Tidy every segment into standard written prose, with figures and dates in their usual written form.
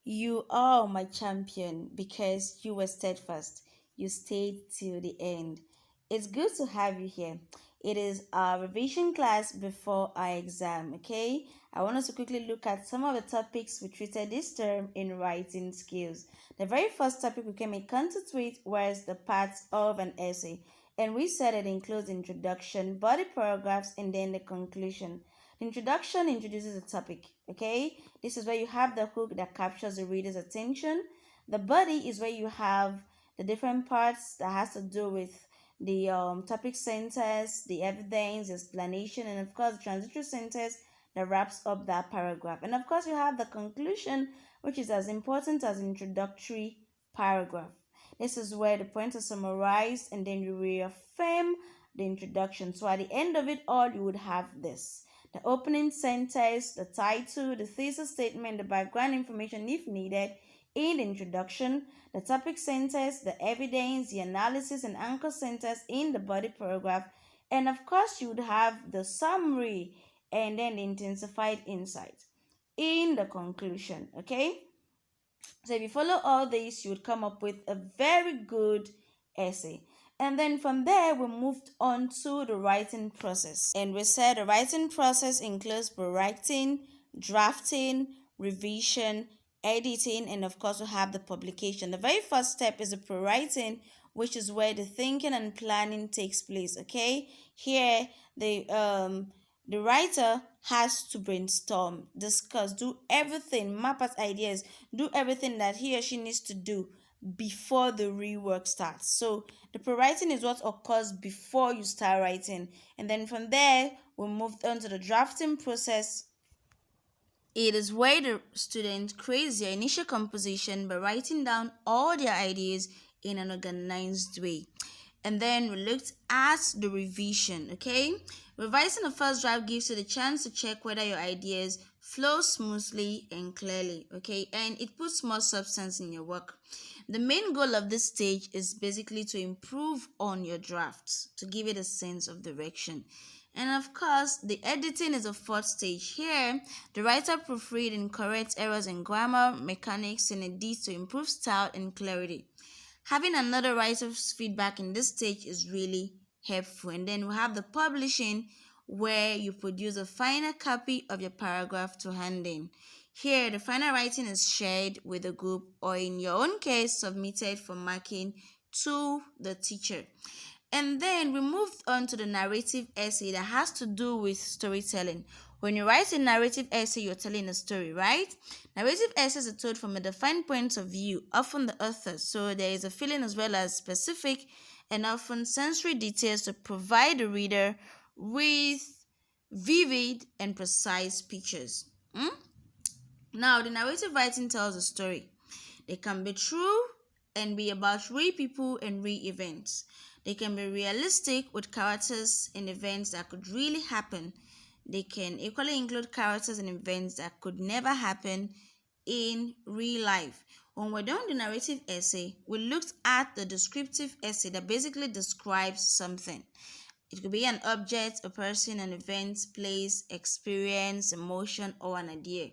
You are my champion because you were steadfast. You stayed till the end. It's good to have you here. It is our revision class before our exam, okay? I want us to quickly look at some of the topics we treated this term in writing skills. The very first topic we came in contact with was the parts of an essay, and we said it includes introduction, body paragraphs, and then the conclusion. The introduction introduces a topic, okay? This is where you have the hook that captures the reader's attention. The body is where you have the different parts that has to do with the topic sentence, the evidence, the explanation, and of course the transitory sentence that wraps up that paragraph. And of course you have the conclusion, which is as important as introductory paragraph. This is where the points are summarized and then you reaffirm the introduction. So at the end of it all, you would have this: the opening sentence, the title, the thesis statement, the background information if needed in the introduction, the topic sentence, the evidence, the analysis, and anchor sentence in the body paragraph, and of course, you would have the summary and then the intensified insight in the conclusion. Okay, so if you follow all this, you would come up with a very good essay. And then from there, we moved on to the writing process. And we said the writing process includes writing, drafting, revision, editing, and of course, we have the publication. The very first step is the pre-writing, which is where the thinking and planning takes place. Okay, here the writer has to brainstorm, discuss, do everything, map out ideas, do everything that he or she needs to do before the real work starts. So the pre-writing is what occurs before you start writing. And then from there, we moved on to the drafting process. It is where the student creates their initial composition by writing down all their ideas in an organized way. And then we looked at the revision, okay? Revising the first draft gives you the chance to check whether your ideas flow smoothly and clearly, okay? And it puts more substance in your work. The main goal of this stage is basically to improve on your drafts, to give it a sense of direction. And of course, the editing is a fourth stage. Here, the writer proofread and corrects errors in grammar, mechanics, and edits to improve style and clarity. Having another writer's feedback in this stage is really helpful. And then we have the publishing, where you produce a final copy of your paragraph to hand in. Here, the final writing is shared with the group, or in your own case, submitted for marking to the teacher. And then we moved on to the narrative essay that has to do with storytelling. When you write a narrative essay, you're telling a story, right? Narrative essays are told from a defined point of view, often the author. So there is a feeling as well as specific and often sensory details to provide the reader with vivid and precise pictures. Now, the narrative writing tells a story. They can be true and be about real people and real events. They can be realistic with characters and events that could really happen. They can equally include characters and events that could never happen in real life. When we're done with the narrative essay, we looked at the descriptive essay that basically describes something. It could be an object, a person, an event, place, experience, emotion, or an idea.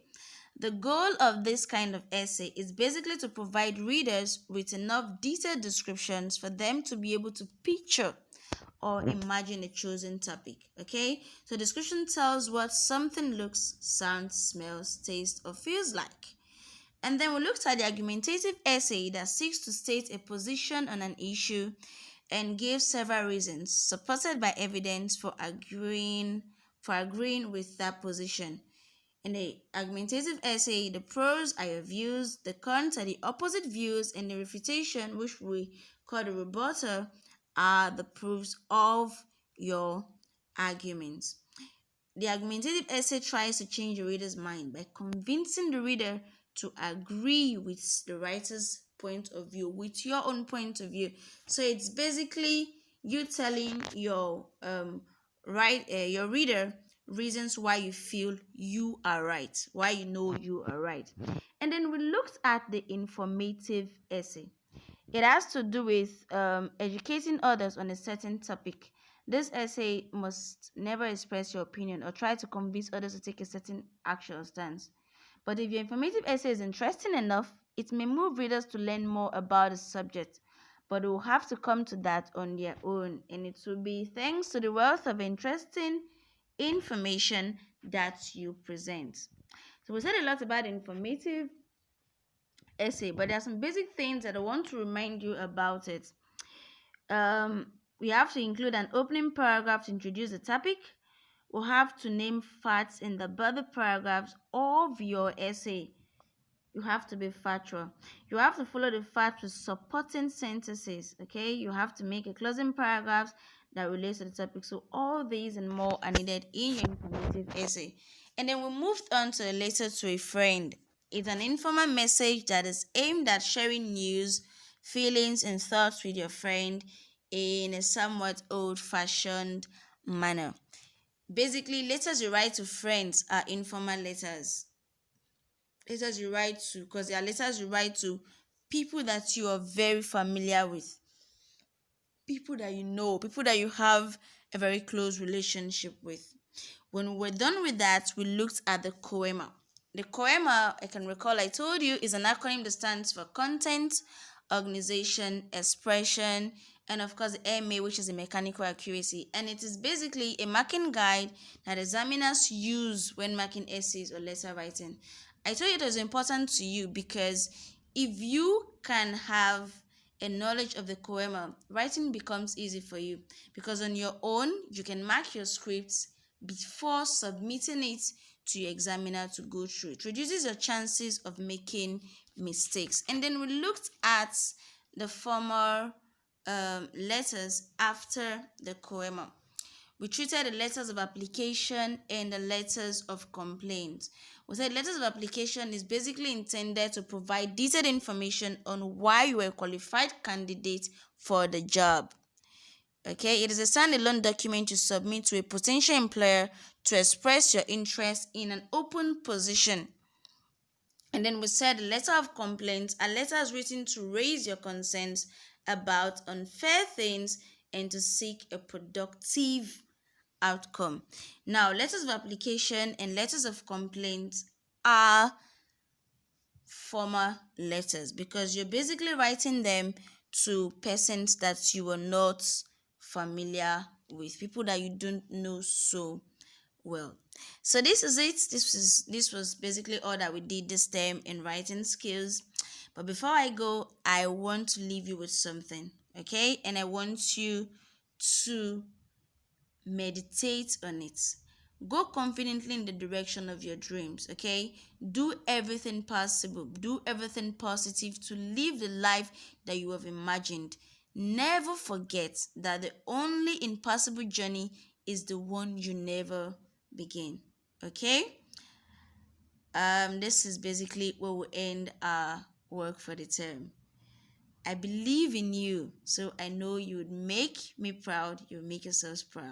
The goal of this kind of essay is basically to provide readers with enough detailed descriptions for them to be able to picture or imagine a chosen topic. Okay, so description tells what something looks, sounds, smells, tastes, or feels like. And then we looked at the argumentative essay that seeks to state a position on an issue and gives several reasons supported by evidence for agreeing with that position. In the argumentative essay, the pros are your views, the cons are the opposite views, and the refutation, which we call the rebuttal, are the proofs of your arguments. The argumentative essay tries to change the reader's mind by convincing the reader to agree with the writer's point of view, with your own point of view. So it's basically you telling your your reader reasons why you feel you are right, why you know you are right. And then we looked at the informative essay. It has to do with educating others on a certain topic. This essay must never express your opinion or try to convince others to take a certain action or stance, But if your informative essay is interesting enough, it may move readers to learn more about the subject. But they will have to come to that on their own, and it will be thanks to the wealth of interesting information that you present. So we said a lot about informative essay, but there are some basic things that I want to remind you about it. We have to include an opening paragraph to introduce the topic. We'll have to name facts in the body paragraphs of your essay. You have to be factual. You have to follow the facts with supporting sentences. Okay, you have to make a closing paragraph that relates to the topic. So all these and more are needed in your informative essay. And then we moved on to a letter to a friend. It's an informal message that is aimed at sharing news, feelings, and thoughts with your friend in a somewhat old-fashioned manner. Basically, letters you write to friends are informal letters. Letters you write to, because they are letters you write to people that you are very familiar with, people that you know, people that you have a very close relationship with. When we're done with that, we looked at the COEMA. The COEMA, I can recall, I told you, is an acronym that stands for content, organization, expression, and of course the MA, which is a mechanical accuracy. And it is basically a marking guide that examiners use when marking essays or letter writing. I told you it was important to you because if you can have a knowledge of the COEMA, writing becomes easy for you, because on your own you can mark your scripts before submitting it to your examiner to go through. It reduces your chances of making mistakes. And then we looked at the formal letters after the COEMA. We treated the letters of application and the letters of complaint. We said letters of application is basically intended to provide detailed information on why you are a qualified candidate for the job. Okay, it is a standalone document you submit to a potential employer to express your interest in an open position. And then we said the letter of complaint are letters written to raise your concerns about unfair things and to seek a productive outcome. Now, letters of application and letters of complaint are formal letters because you're basically writing them to persons that you are not familiar with, people that you don't know so well. So this is it. This was basically all that we did this term in writing skills. But before I go, I want to leave you with something, okay? And I want you to meditate on it. Go confidently in the direction of your dreams, okay? Do everything possible, do everything positive to live the life that you have imagined. Never forget that the only impossible journey is the one you never begin, okay? This is basically where we end our work for the term. I believe in you, so I know you would make me proud. You would make yourselves proud.